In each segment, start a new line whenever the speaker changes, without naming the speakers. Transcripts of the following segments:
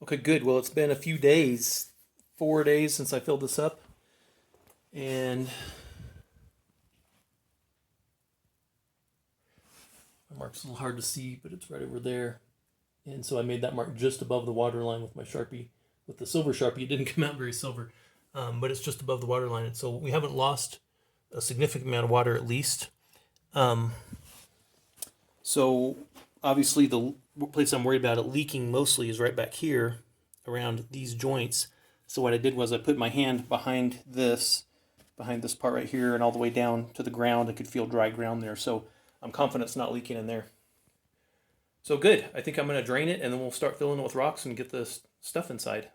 Okay, good. Well, it's been a few days, 4 days since I filled this up, and my mark's a little hard to see, but it's right over there. And so I made that mark just above the water line with my Sharpie, with the silver Sharpie. It didn't come out very silver, but it's just above the water line. And so we haven't lost a significant amount of water at least. Um, so obviously the place I'm worried about it leaking mostly is right back here around these joints. So what I did was I put my hand behind this part right here and all the way down to the ground. I could feel dry ground there. So I'm confident it's not leaking in there. So good. I think I'm going to drain it and then we'll start filling it with rocks and get this stuff inside.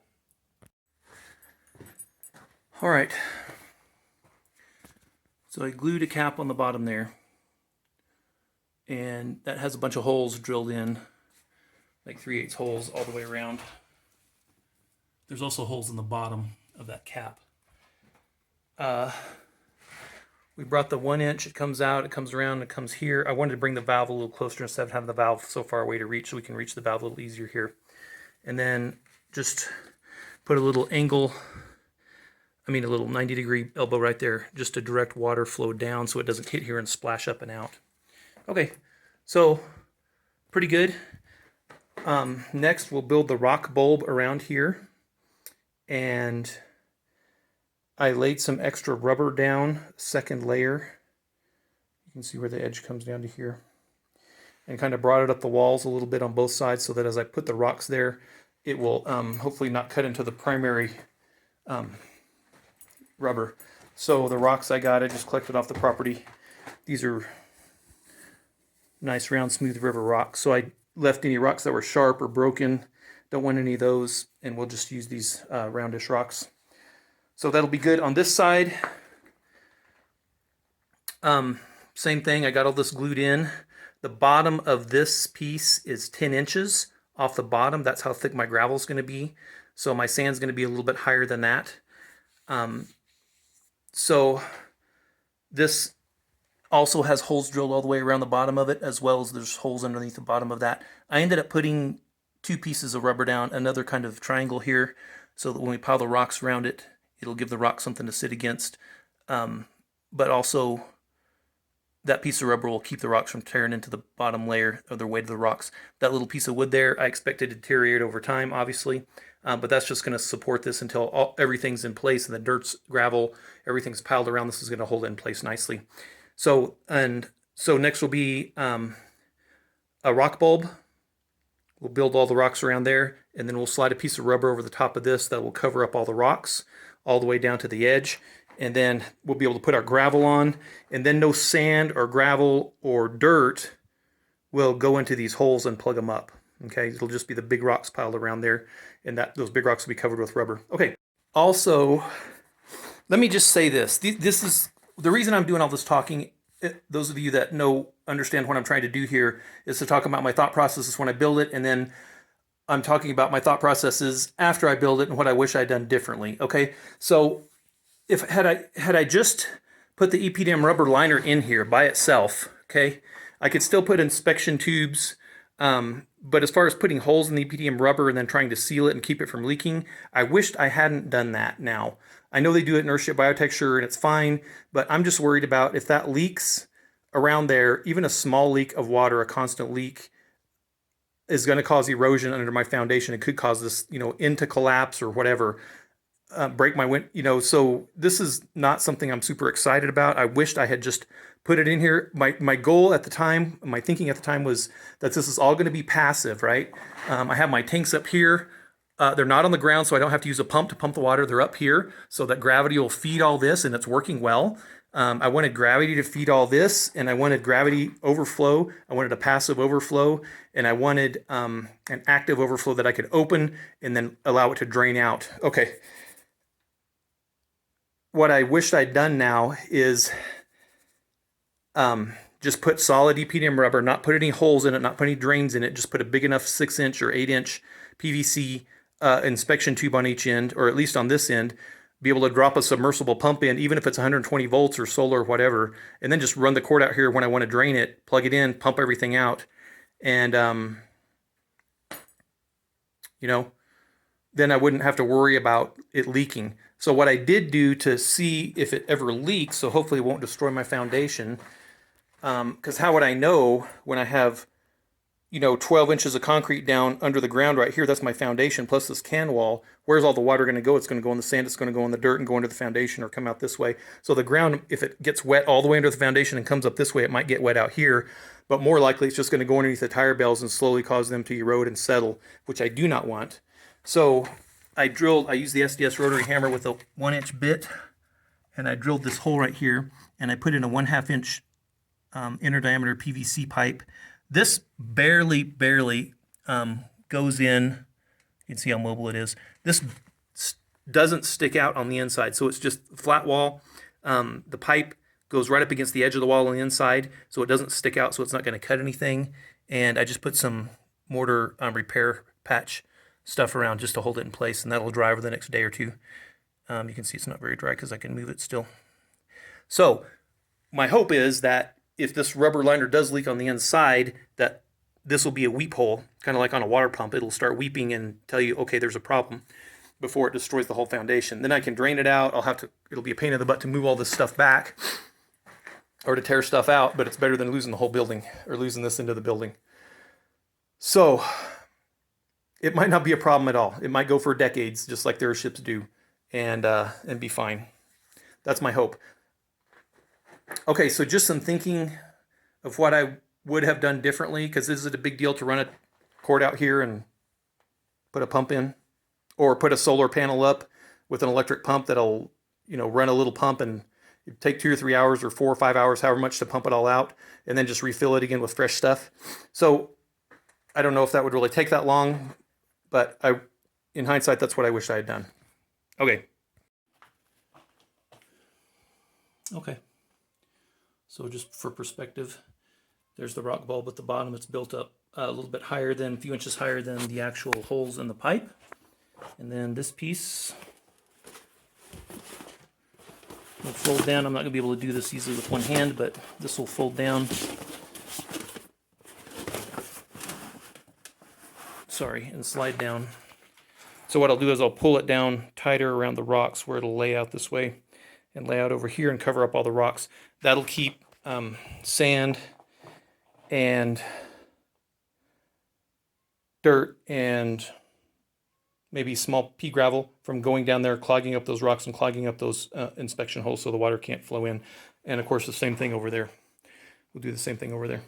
All right. So I glued a cap on the bottom there. And that has a bunch of holes drilled in, like 3/8 holes all the way around. There's also holes in the bottom of that cap. We brought the 1 inch, it comes out, it comes around, it comes here. I wanted to bring the valve a little closer instead of having the valve so far away to reach, so we can reach the valve a little easier here. And then just put a little angle, a little 90-degree elbow right there, just to direct water flow down so it doesn't hit here and splash up and out. Okay, so pretty good. Next, we'll build the rock bulb around here. And I laid some extra rubber down, second layer. You can see where the edge comes down to here. And kind of brought it up the walls a little bit on both sides so that as I put the rocks there, it will hopefully not cut into the primary rubber. So the rocks I just collected off the property. These are nice round smooth river rocks. So I left any rocks that were sharp or broken. Don't want any of those, and we'll just use these roundish rocks. So that'll be good. On this side, same thing. I got all this glued in. The bottom of this piece is 10 inches off the bottom. That's how thick my gravel is going to be. So my sand's going to be a little bit higher than that. So this also has holes drilled all the way around the bottom of it, as well as there's holes underneath the bottom of that. I ended up putting 2 pieces of rubber down, another kind of triangle here, so that when we pile the rocks around it, it'll give the rock something to sit against. But also, that piece of rubber will keep the rocks from tearing into the bottom layer of the weight of the rocks. That little piece of wood there, I expect it to deteriorate over time, obviously. But that's just going to support this until everything's in place and the dirt's gravel, everything's piled around. This is going to hold it in place nicely. So next will be a rock bulb. We'll build all the rocks around there, and then we'll slide a piece of rubber over the top of this that will cover up all the rocks all the way down to the edge. And then we'll be able to put our gravel on, and then no sand or gravel or dirt will go into these holes and plug them up. Okay, it'll just be the big rocks piled around there, and those big rocks will be covered with rubber. Okay, also, let me just say this. This is the reason I'm doing all this talking. Those of you that understand what I'm trying to do here is to talk about my thought processes when I build it, and then I'm talking about my thought processes after I build it and what I wish I'd done differently. Okay, so had I just put the EPDM rubber liner in here by itself, okay, I could still put inspection tubes. But as far as putting holes in the EPDM rubber and then trying to seal it and keep it from leaking, I wished I hadn't done that now. I know they do it in Earthship Biotecture and it's fine, but I'm just worried about if that leaks around there, even a small leak of water, a constant leak, is going to cause erosion under my foundation. It could cause this, into collapse or whatever, break my wind, so this is not something I'm super excited about. I wished I had just put it in here. My goal at the time, my thinking at the time was that this is all going to be passive, right? I have my tanks up here. They're not on the ground, so I don't have to use a pump to pump the water. They're up here so that gravity will feed all this, and it's working well. I wanted gravity to feed all this, and I wanted gravity overflow. I wanted a passive overflow, and I wanted an active overflow that I could open and then allow it to drain out. Okay. What I wished I'd done now is just put solid EPDM rubber, not put any holes in it, not put any drains in it, just put a big enough 6-inch or 8-inch PVC inspection tube on each end, or at least on this end, be able to drop a submersible pump in, even if it's 120 volts or solar or whatever, and then just run the cord out here when I want to drain it, plug it in, pump everything out, and then I wouldn't have to worry about it leaking. So what I did do to see if it ever leaks, so hopefully it won't destroy my foundation, because how would I know when I have 12 inches of concrete down under the ground right here? That's my foundation plus this can wall. Where's all the water going to go? It's going to go in the sand, it's going to go in the dirt and go into the foundation or come out this way. So the ground, if it gets wet all the way under the foundation and comes up this way, it might get wet out here, but more likely it's just going to go underneath the tire bales and slowly cause them to erode and settle, which I do not want. So I used the SDS rotary hammer with a 1-inch bit, and I drilled this hole right here, and I put in a 1/2 inch inner diameter PVC pipe. This barely goes in. You can see how mobile it is. This doesn't stick out on the inside, so it's just flat wall. The pipe goes right up against the edge of the wall on the inside, so it doesn't stick out, so it's not going to cut anything. And I just put some mortar repair patch stuff around just to hold it in place, and that'll dry over the next day or two. You can see it's not very dry because I can move it still. So my hope is that if this rubber liner does leak on the inside, that this will be a weep hole, kind of like on a water pump. It'll start weeping and tell you, okay, there's a problem, before it destroys the whole foundation. Then I can drain it out. It'll be a pain in the butt to move all this stuff back or to tear stuff out, but it's better than losing the whole building or losing this into the building. So it might not be a problem at all. It might go for decades, just like their ships do, and be fine. That's my hope. Okay, so just some thinking of what I would have done differently, because this is a big deal to run a cord out here and put a pump in, or put a solar panel up with an electric pump that'll, run a little pump and take 2 or 3 hours or 4 or 5 hours, however much to pump it all out, and then just refill it again with fresh stuff. So I don't know if that would really take that long, but in hindsight, that's what I wish I had done. Okay. So just for perspective, there's the rock bulb at the bottom. It's built up a little bit higher a few inches higher than the actual holes in the pipe. And then this piece will fold down. I'm not going to be able to do this easily with one hand, but this will fold down. And slide down. So what I'll do is I'll pull it down tighter around the rocks where it'll lay out this way and lay out over here and cover up all the rocks. That'll keep sand and dirt and maybe small pea gravel from going down there, clogging up those rocks and clogging up those inspection holes so the water can't flow in. And of course the same thing over there. We'll do the same thing over there.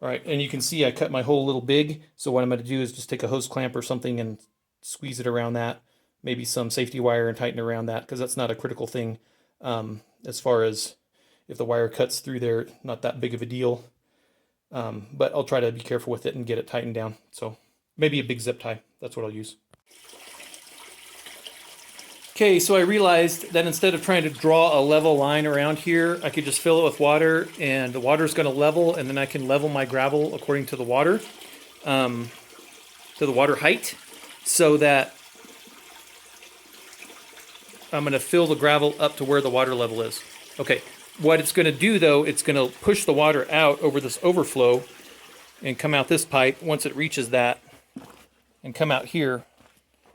All right, and you can see I cut my hole a little big, so what I'm going to do is just take a hose clamp or something and squeeze it around that, maybe some safety wire and tighten around that, because that's not a critical thing as far as if the wire cuts through there, not that big of a deal. But I'll try to be careful with it and get it tightened down. So maybe a big zip tie, that's what I'll use. Okay, so I realized that instead of trying to draw a level line around here, I could just fill it with water, and the water is going to level, and then I can level my gravel according to the water height, so that I'm going to fill the gravel up to where the water level is. Okay, what it's going to do though, it's going to push the water out over this overflow and come out this pipe once it reaches that, and come out here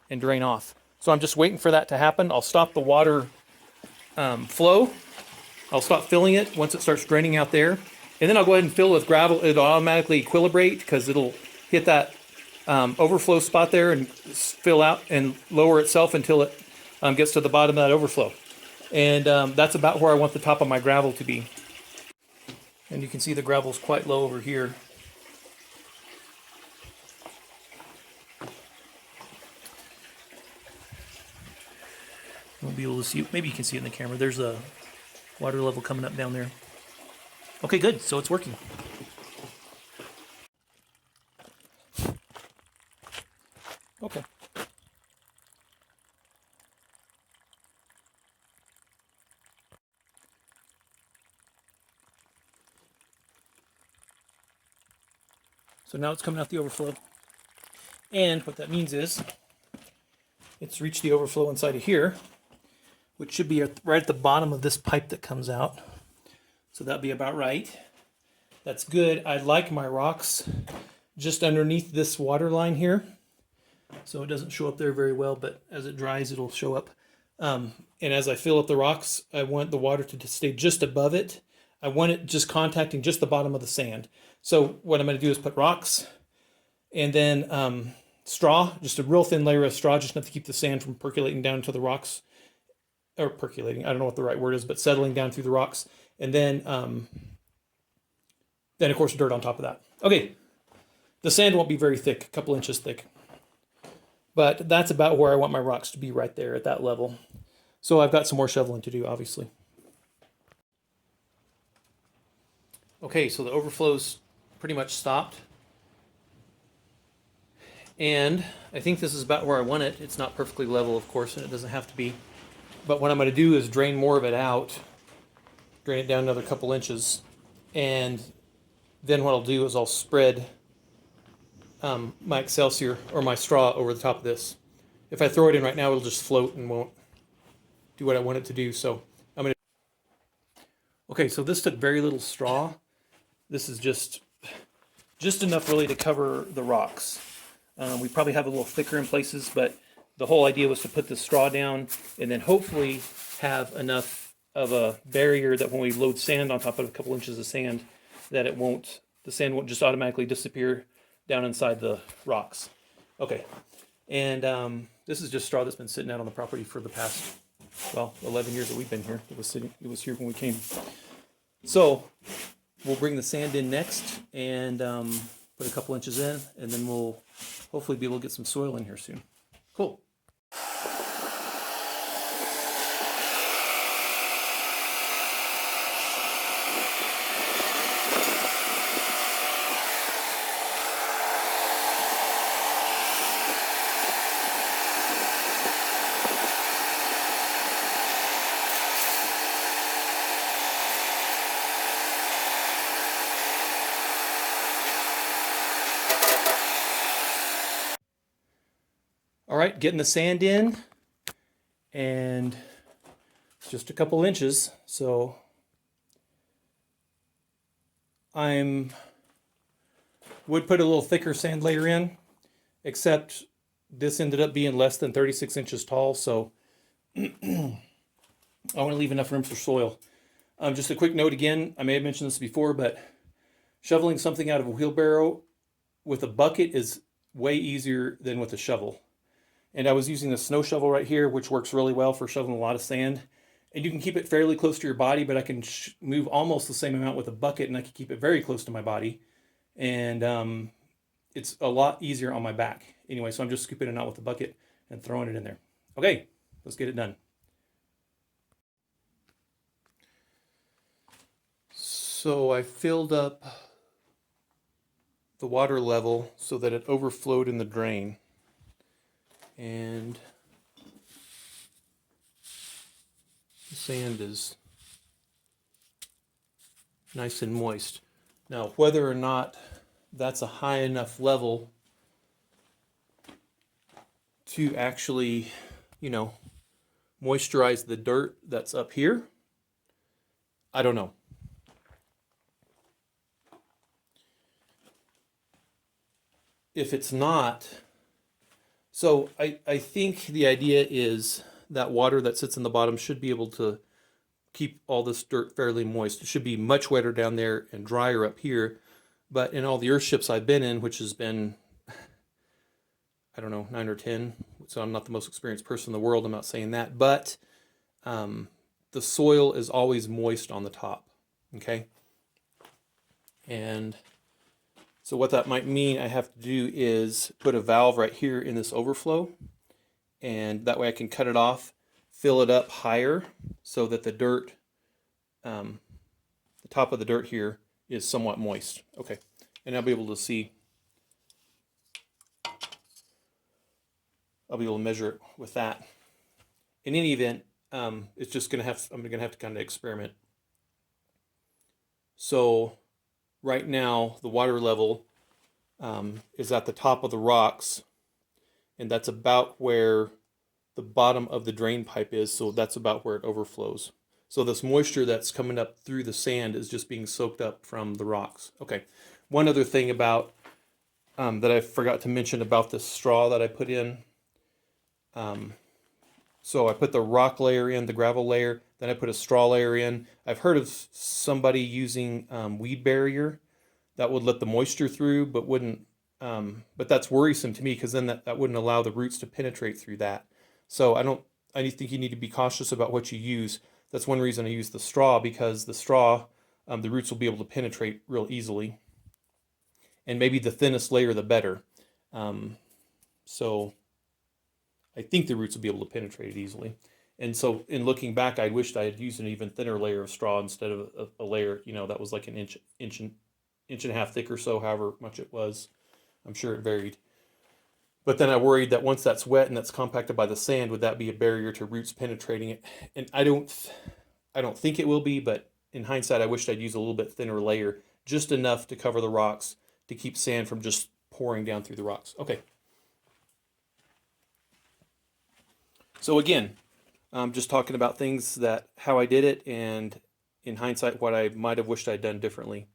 and drain off. So I'm just waiting for that to happen. I'll stop the water flow. I'll stop filling it once it starts draining out there. And then I'll go ahead and fill it with gravel. It'll automatically equilibrate because it'll hit that overflow spot there and fill out and lower itself until it gets to the bottom of that overflow. And that's about where I want the top of my gravel to be. And you can see the gravel's quite low over here. Won't be able to see, maybe you can see it in the camera. There's a water level coming up down there. Okay, good, so it's working. Okay. So now it's coming out the overflow. And what that means is it's reached the overflow inside of here, which should be right at the bottom of this pipe that comes out. So that'd be about right. That's good. I like my rocks just underneath this water line here. so it doesn't show up there very well, but as it dries, it'll show up. And as I fill up the rocks, I want the water to stay just above it. I want it just contacting just the bottom of the sand. So what I'm going to do is put rocks and then straw, just a real thin layer of straw, just enough to keep the sand from percolating down into the rocks, or percolating, I don't know what the right word is, but settling down through the rocks. And then of course dirt on top of that. Okay, the sand won't be very thick, a couple inches thick. But that's about where I want my rocks to be, right there at that level. So I've got some more shoveling to do, obviously. Okay, so the overflow's pretty much stopped. And I think this is about where I want it. It's not perfectly level, of course, and it doesn't have to be. But what I'm going to do is drain more of it out, drain it down another couple inches, and then what I'll do is I'll spread my Excelsior or my straw over the top of this. If I throw it in right now, it'll just float and won't do what I want it to do. So I'm going to... Okay, so this took very little straw. This is just enough really to cover the rocks. We probably have a little thicker in places, but the whole idea was to put the straw down and then hopefully have enough of a barrier that when we load sand on top of a couple inches of sand, that the sand won't just automatically disappear down inside the rocks. Okay, and this is just straw that's been sitting out on the property for the past, 11 years that we've been here. It was here when we came. So we'll bring the sand in next and put a couple inches in, and then we'll hopefully be able to get some soil in here soon. Cool. All right, getting the sand in, and it's just a couple inches, so would put a little thicker sand layer in, except this ended up being less than 36 inches tall, so I want to leave enough room for soil. Just a quick note again, I may have mentioned this before, but shoveling something out of a wheelbarrow with a bucket is way easier than with a shovel. And I was using the snow shovel right here, which works really well for shoveling a lot of sand. And you can keep it fairly close to your body, but I can move almost the same amount with a bucket, and I can keep it very close to my body. And it's a lot easier on my back. Anyway, so I'm just scooping it out with the bucket and throwing it in there. Okay, let's get it done. So I filled up the water level so that it overflowed in the drain. And the sand is nice and moist. Now, whether or not that's a high enough level to actually, moisturize the dirt that's up here, I don't know. If it's not, so I think the idea is that water that sits in the bottom should be able to keep all this dirt fairly moist. It should be much wetter down there and drier up here. But in all the earthships I've been in, which has been, I don't know, 9 or 10, so I'm not the most experienced person in the world, I'm not saying that, but the soil is always moist on the top, okay? And so what that might mean I have to do is put a valve right here in this overflow, and that way I can cut it off, fill it up higher so that the dirt, the top of the dirt here is somewhat moist. Okay, and I'll be able to see, I'll be able to measure it with that. In any event, it's just gonna have, I'm gonna have to kind of experiment. So right now, the water level is at the top of the rocks, and that's about where the bottom of the drain pipe is, so that's about where it overflows. So this moisture that's coming up through the sand is just being soaked up from the rocks. Okay, one other thing about that I forgot to mention about the straw that I put in. So I put the rock layer in, the gravel layer, then I put a straw layer in. I've heard of somebody using weed barrier that would let the moisture through, but wouldn't. But that's worrisome to me because then that wouldn't allow the roots to penetrate through that. So I don't. I think you need to be cautious about what you use. That's one reason I use the straw, because the straw, the roots will be able to penetrate real easily, and maybe the thinnest layer the better. So I think the roots will be able to penetrate it easily. And so, in looking back, I wished I had used an even thinner layer of straw instead of a layer, that was like an inch and a half thick or so, however much it was. I'm sure it varied. But then I worried that once that's wet and that's compacted by the sand, would that be a barrier to roots penetrating it? And I don't think it will be. But in hindsight, I wished I'd used a little bit thinner layer, just enough to cover the rocks to keep sand from just pouring down through the rocks. Okay. So again, just talking about things that how I did it, and in hindsight, what I might have wished I'd done differently.